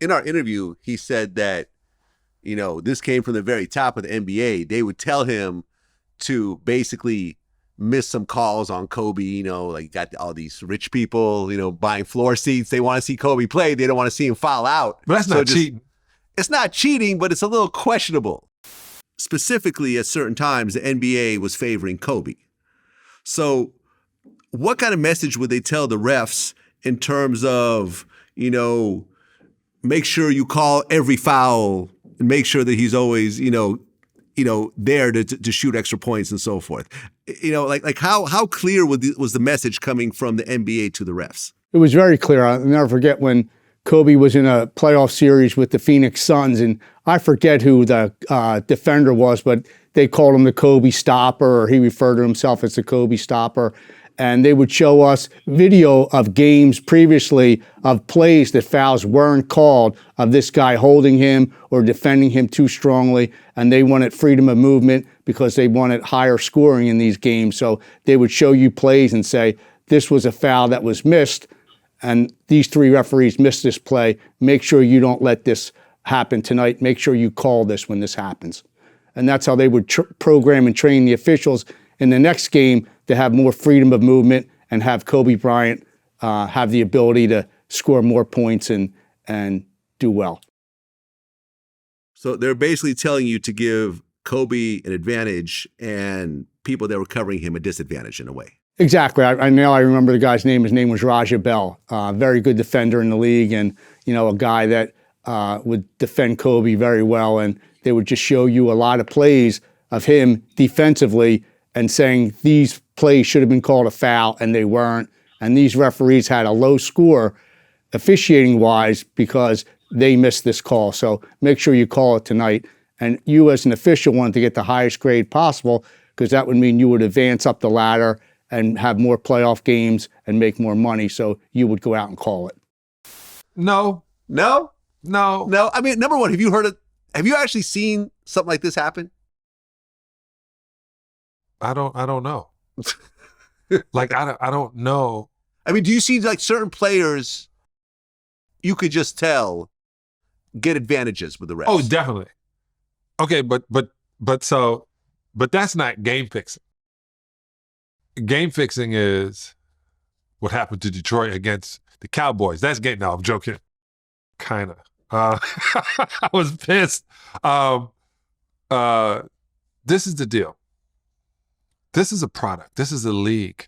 in our interview, he said that, this came from the very top of the NBA. They would tell him to basically miss some calls on Kobe, like got all these rich people, buying floor seats. They want to see Kobe play. They don't want to see him foul out. But that's not cheating. It's not cheating, but it's a little questionable. Specifically, at certain times, the NBA was favoring Kobe. So what kind of message would they tell the refs in terms of, make sure you call every foul and make sure that he's always, there to shoot extra points and so forth? Like how clear was the message coming from the NBA to the refs? It was very clear. I'll never forget when Kobe was in a playoff series with the Phoenix Suns, and I forget who the defender was, but they called him the Kobe stopper, or he referred to himself as the Kobe stopper. And they would show us video of games previously of plays that fouls weren't called, of this guy holding him or defending him too strongly. And they wanted freedom of movement because they wanted higher scoring in these games. So they would show you plays and say, this was a foul that was missed, and these three referees missed this play. Make sure you don't let this happen tonight. Make sure you call this when this happens. And that's how they would program and train the officials in the next game to have more freedom of movement and have Kobe Bryant have the ability to score more points and do well. So they're basically telling you to give Kobe an advantage and people that were covering him a disadvantage in a way. Exactly. I remember the guy's name. His name was Raja Bell, very good defender in the league, and a guy that would defend Kobe very well. And they would just show you a lot of plays of him defensively and saying these plays should have been called a foul, and they weren't. And these referees had a low score officiating-wise because they missed this call. So make sure you call it tonight. And you as an official wanted to get the highest grade possible because that would mean you would advance up the ladder and have more playoff games and make more money. So you would go out and call it. No. I mean, number one, have you actually seen something like this happen? I don't know. Like, I don't know. I mean, do you see like certain players you could just tell get advantages with the refs? Oh, definitely. Okay, but that's not game fixing. Game fixing is what happened to Detroit against the Cowboys. That's game. No, I'm joking. Kind of. I was pissed. This is the deal. This is a product. This is a league.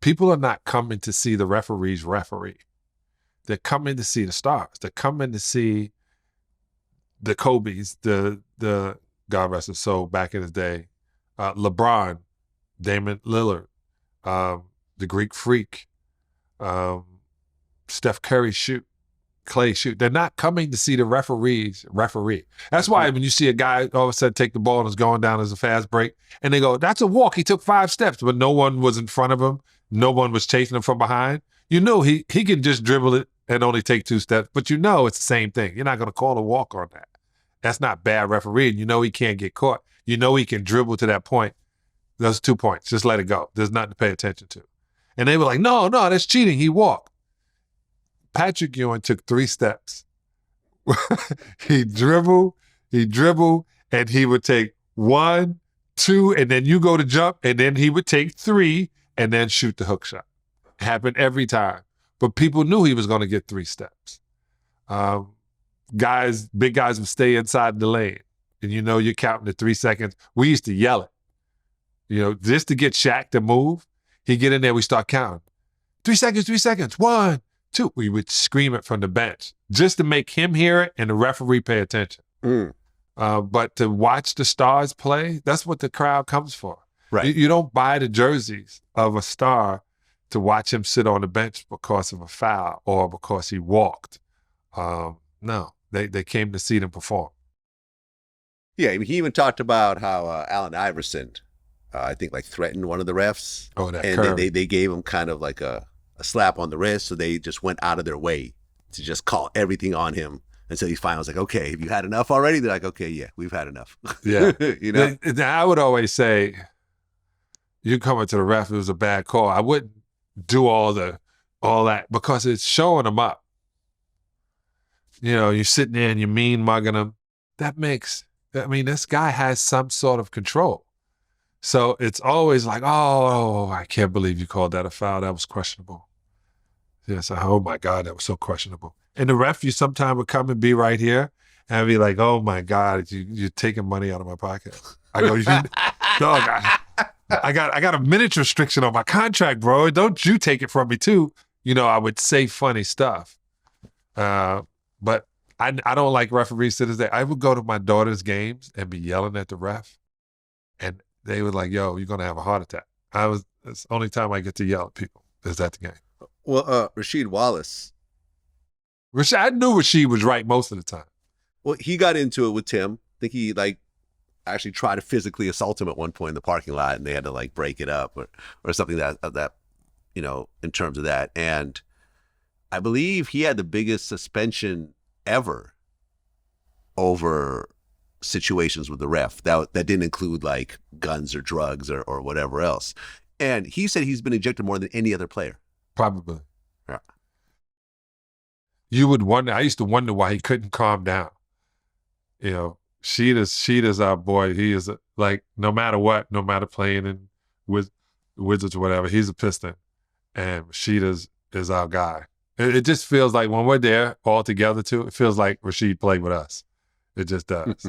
People are not coming to see the referees referee. They're coming to see the stars. They're coming to see the Kobe's, the God rest his soul, back in his day, LeBron, Damian Lillard, the Greek Freak, Steph Curry shoot, Clay shoot. They're not coming to see the referees referee. That's why when you see a guy all of a sudden take the ball and is going down as a fast break, and they go, that's a walk. He took 5 steps, but no one was in front of him. No one was chasing him from behind. You know he can just dribble it and only take 2 steps, but you know it's the same thing. You're not going to call a walk on that. That's not bad refereeing. You know he can't get caught. You know he can dribble to that point. Those 2 points. Just let it go. There's nothing to pay attention to. And they were like, no, that's cheating. He walked. Patrick Ewing took 3 steps. he dribbled, and he would take 1, 2, and then you go to jump, and then he would take 3 and then shoot the hook shot. It happened every time. But people knew he was going to get 3 steps. Big guys would stay inside the lane. And you're counting the 3 seconds. We used to yell it. Just to get Shaq to move, he'd get in there, we start counting. 3 seconds, 1, 2. We would scream it from the bench just to make him hear it and the referee pay attention. But to watch the stars play, that's what the crowd comes for. Right. You don't buy the jerseys of a star to watch him sit on the bench because of a foul or because he walked. No, they came to see them perform. Yeah, I mean, he even talked about how Allen Iverson, I think, threatened one of the refs. Oh, that and curve. they gave him kind of like a slap on the wrist, so they just went out of their way to just call everything on him until he finally was like, okay, have you had enough already? They're like, okay, yeah, we've had enough. Yeah. I would always say, you coming to the ref, it was a bad call. I wouldn't do all that because it's showing them up. you're sitting there and you're mean mugging him. This guy has some sort of control. So it's always like, oh, I can't believe you called that a foul. That was questionable. Yes, oh my God, that was so questionable. And the ref, you sometime would come and be right here and I'd be like, oh my God, you're taking money out of my pocket. I go, dog, I got a minutes restriction on my contract, bro. Don't you take it from me too. I would say funny stuff. But I don't like referees to this day. I would go to my daughter's games and be yelling at the ref. And they were like, yo, you're going to have a heart attack. It's the only time I get to yell at people is at the game. Well, Rasheed Wallace. I knew Rasheed was right most of the time. Well, he got into it with Tim. I think he actually tried to physically assault him at one point in the parking lot, and they had to break it up or something that in terms of that. And I believe he had the biggest suspension ever over situations with the ref that didn't include guns or drugs or whatever else. And he said he's been ejected more than any other player. Probably. Yeah. You would wonder. I used to wonder why he couldn't calm down. Sheeta's our boy. He is no matter what, no matter playing in with Wizards or whatever, he's a Piston, and Sheeta's is our guy. It just feels like when we're there all together too, it feels like Rasheed played with us. It just does.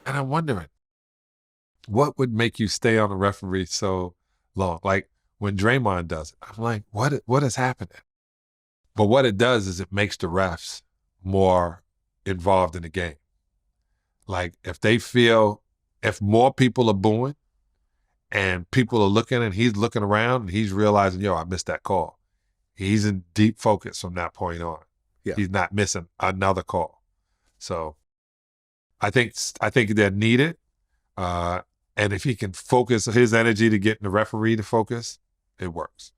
And I'm wondering, what would make you stay on the referee so long? Like when Draymond does it, I'm like, what is happening? But what it does is it makes the refs more involved in the game. Like if more people are booing and people are looking and he's looking around and he's realizing, yo, I missed that call. He's in deep focus from that point on. Yeah. He's not missing another call. So I think they're needed. And if he can focus his energy to get the referee to focus, it works.